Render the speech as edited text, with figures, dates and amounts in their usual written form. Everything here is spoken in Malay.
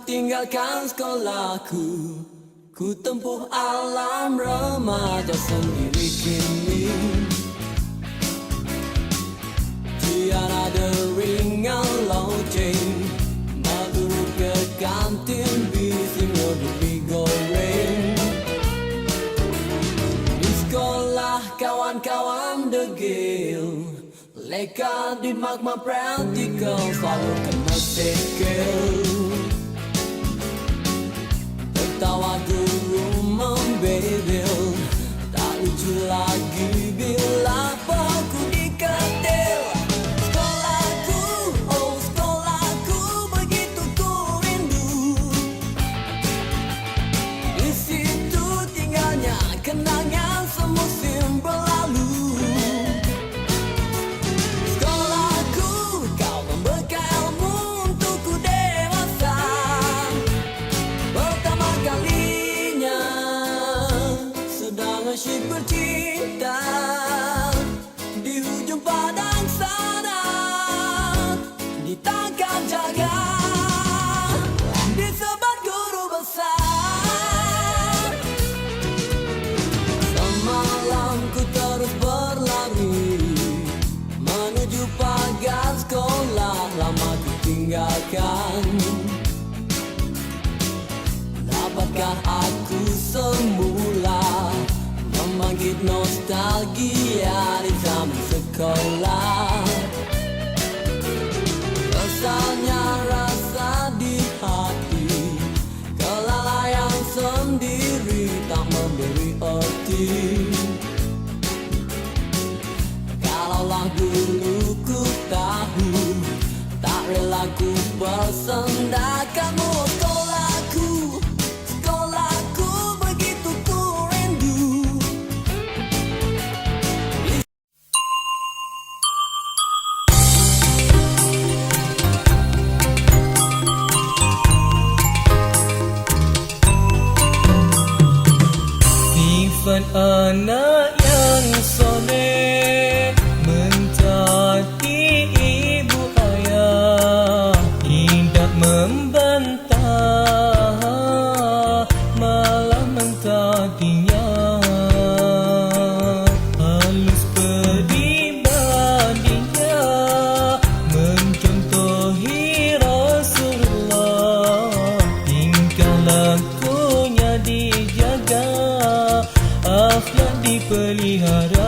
tinggalkan sekolahku, ku tempuh alam remaja sendiri kini. Tiada deringan lonceng, madurut ke kantin, bising lebih goreng. Di sekolah kawan-kawan degil, leka di magma praktikal, selalu kena sekel. Tertawa guru membebel, tak lucu lagi bila paku dikatil. Sekolahku, oh sekolahku, begitu ku rindu. Di situ tinggalnya kenangan semusim berlalu. Sekolahku, kau membekal ilmu untukku dewasa. Pertama kalinya sedang asyik bercinta di hujung padang sana, ditangkap jaga, disebat guru besar. Semalam ku terus berlari menuju pagar sekolah lama ku tinggalkan. Dapatkah aku semula membangkit nostalgia di zaman sekolah? Rasanya rasa di hati, kelalaian sendiri tak memberi arti. Kalaulah dulu ku tahu, tak rela ku bersendakanmu. Sekolahku, sekolahku, begitu ku rindu. Sifat anak yang soleh, mentaati ibu ayah, tidak membantah, malah mentaatinya. Halus peribadinya, mencontohi Rasulullah, tingkah lakunya dijaga, akhlak dipelihara.